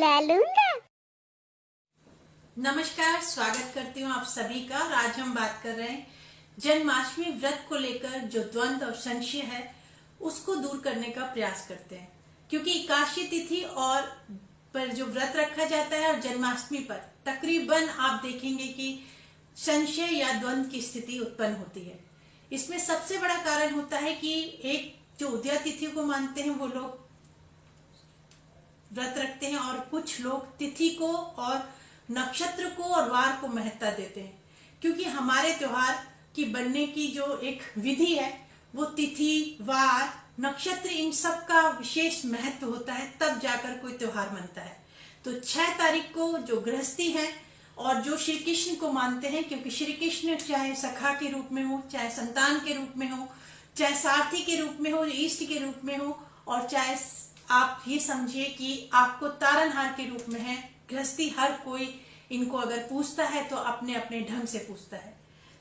बुला लूंगा। नमस्कार, स्वागत करती हूँ आप सभी का। और आज हम बात कर रहे हैं जन्माष्टमी व्रत को लेकर जो द्वंद्व और संशय है उसको दूर करने का प्रयास करते हैं, क्योंकि एकादशी तिथि और पर जो व्रत रखा जाता है और जन्माष्टमी पर तकरीबन आप देखेंगे कि संशय या द्वंद्व की स्थिति उत्पन्न होती है। इसमें सबसे बड़ा कारण होता है कि एक जो उदया तिथि को मानते हैं वो लोग व्रत रखते हैं और कुछ लोग तिथि को और नक्षत्र को और वार को महत्ता देते हैं, क्योंकि हमारे त्योहार की बनने की जो एक विधि है वो तिथि, वार, नक्षत्र इन सब का विशेष महत्व होता है, तब जाकर कोई त्योहार मनता है। तो 6 तारीख को जो गृहस्थी है और जो श्री कृष्ण को मानते हैं, क्योंकि श्री कृष्ण चाहे सखा के रूप में हो, चाहे संतान के रूप में हो, चाहे सारथी के रूप में हो, इष्ट के रूप में हो, और चाहे आप ये समझिए कि आपको तारनहार के रूप में है, गृहस्थी हर कोई इनको अगर पूछता है तो अपने अपने ढंग से पूछता है।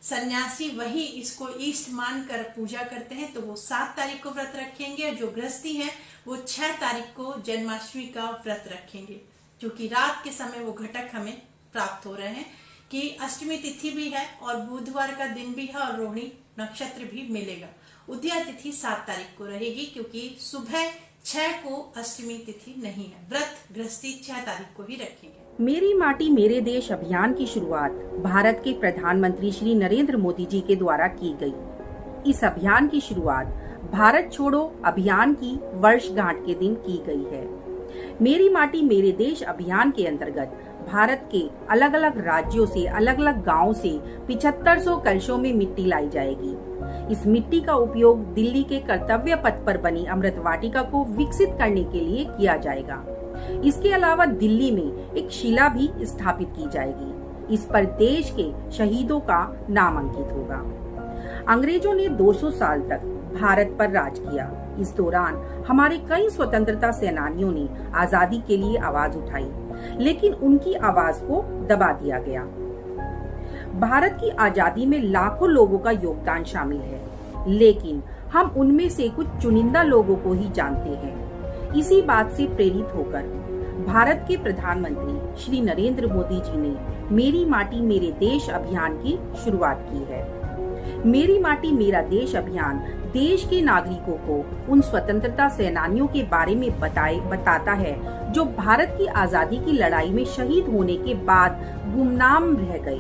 सन्यासी वही इसको इष्ट मानकर पूजा करते हैं, तो वो 7 तारीख को व्रत रखेंगे, और जो गृहस्थी है वो 6 तारीख को जन्माष्टमी का व्रत रखेंगे, क्योंकि रात के समय वो घटक हमें प्राप्त हो रहे हैं कि अष्टमी तिथि भी है और बुधवार का दिन भी है और रोहिणी नक्षत्र भी मिलेगा। उदया तिथि 7 तारीख को रहेगी, क्योंकि सुबह 6 को अष्टमी तिथि नहीं है। व्रत गृहस्थी 6 तारीख को ही रखेंगे। मेरी माटी मेरे देश अभियान की शुरुआत भारत के प्रधानमंत्री श्री नरेंद्र मोदी जी के द्वारा की गई। इस अभियान की शुरुआत भारत छोड़ो अभियान की वर्षगांठ के दिन की गई है। मेरी माटी मेरे देश अभियान के अंतर्गत भारत के अलग अलग राज्यों से, अलग अलग गांवों से 7500 कलशों में मिट्टी लाई जाएगी। इस मिट्टी का उपयोग दिल्ली के कर्तव्य पथ पर बनी अमृत वाटिका को विकसित करने के लिए किया जाएगा। इसके अलावा दिल्ली में एक शिला भी स्थापित की जाएगी। इस पर देश के शहीदों का नाम अंकित होगा। अंग्रेजों ने 200 साल तक भारत पर राज किया। इस दौरान हमारे कई स्वतंत्रता सेनानियों ने आजादी के लिए आवाज उठाई, लेकिन उनकी आवाज को दबा दिया गया। भारत की आजादी में लाखों लोगों का योगदान शामिल है, लेकिन हम उनमें से कुछ चुनिंदा लोगों को ही जानते हैं। इसी बात से प्रेरित होकर भारत के प्रधानमंत्री श्री नरेंद्र मोदी जी ने मेरी माटी मेरे देश अभियान की शुरुआत की है। मेरी माटी मेरा देश अभियान देश के नागरिकों को उन स्वतंत्रता सेनानियों के बारे में बताता है जो भारत की आजादी की लड़ाई में शहीद होने के बाद गुमनाम रह गए।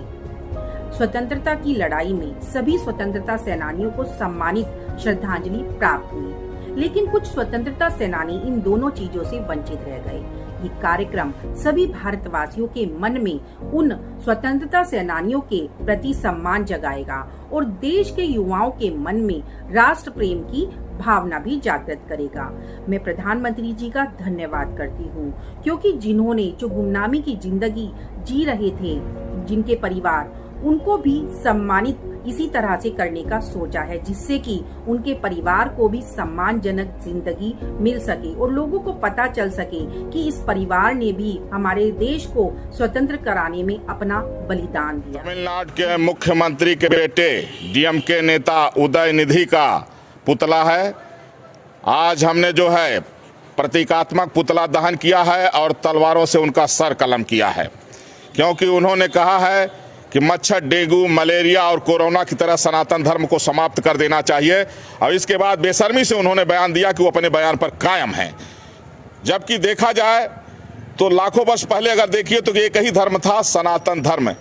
स्वतंत्रता की लड़ाई में सभी स्वतंत्रता सेनानियों को सम्मानित श्रद्धांजलि प्राप्त हुई, लेकिन कुछ स्वतंत्रता सेनानी इन दोनों चीजों से वंचित रह गए। ये कार्यक्रम सभी भारतवासियों के मन में उन स्वतंत्रता सेनानियों के प्रति सम्मान जगाएगा और देश के युवाओं के मन में राष्ट्र प्रेम की भावना भी जागृत करेगा। मैं प्रधानमंत्री जी का धन्यवाद करती हूँ, क्योंकि जिन्होंने जो गुमनामी की जिंदगी जी रहे थे, जिनके परिवार, उनको भी सम्मानित इसी तरह से करने का सोचा है, जिससे कि उनके परिवार को भी सम्मानजनक जिंदगी मिल सके और लोगों को पता चल सके कि इस परिवार ने भी हमारे देश को स्वतंत्र कराने में अपना बलिदान दिया। तमिलनाडु के मुख्यमंत्री के बेटे डीएमके नेता उदयनिधि का पुतला है। आज हमने जो है प्रतीकात्मक पुतला दहन किया है और तलवारों से उनका सर कलम किया है, क्योंकि उन्होंने कहा है कि मच्छर, डेंगू, मलेरिया और कोरोना की तरह सनातन धर्म को समाप्त कर देना चाहिए। और इसके बाद बेशर्मी से उन्होंने बयान दिया कि वो अपने बयान पर कायम हैं, जबकि देखा जाए तो लाखों वर्ष पहले अगर देखिए तो एक ही धर्म था, सनातन धर्म।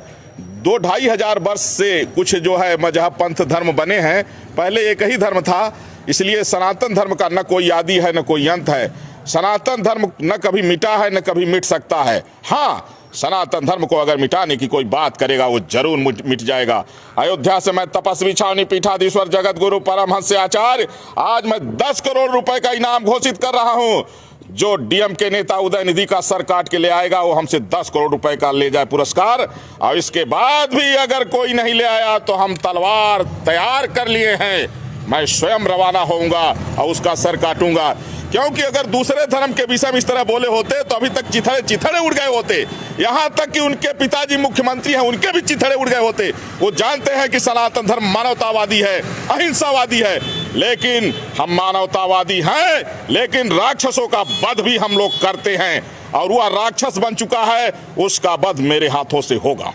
2-2.5 हजार वर्ष से कुछ जो है मजहब, पंथ, धर्म बने हैं, पहले एक ही धर्म था। इसलिए सनातन धर्म का न कोई आदि है न कोई अंत है। सनातन धर्म न कभी मिटा है न कभी मिट सकता है। हाँ, सनातन धर्म को अगर मिटाने की कोई बात करेगा वो जरूर मिट जाएगा। अयोध्या से मैं तपस्वी छावनी पीठाधीश्वर जगत गुरु परमहंस आचार्य आज मैं 10 करोड़ रुपए का इनाम घोषित कर रहा हूं। जो डीएमके नेता उदयनिधि का सर काट के ले आएगा वो हमसे 10 करोड़ रुपए का ले जाए पुरस्कार। और इसके बाद भी अगर कोई नहीं ले आया तो हम तलवार तैयार कर लिए हैं, मैं स्वयं रवाना होऊंगा और उसका सर काटूंगा। क्योंकि अगर दूसरे धर्म के विषय में इस तरह बोले होते तो अभी तक चिथड़े उड़ गए होते। यहाँ तक कि उनके पिताजी मुख्यमंत्री हैं, उनके भी चिथड़े उड़ गए होते। वो जानते हैं कि सनातन धर्म मानवतावादी है, अहिंसावादी है। लेकिन हम मानवतावादी हैं, लेकिन राक्षसों का वध भी हम लोग करते हैं और वह राक्षस बन चुका है, उसका वध मेरे हाथों से होगा।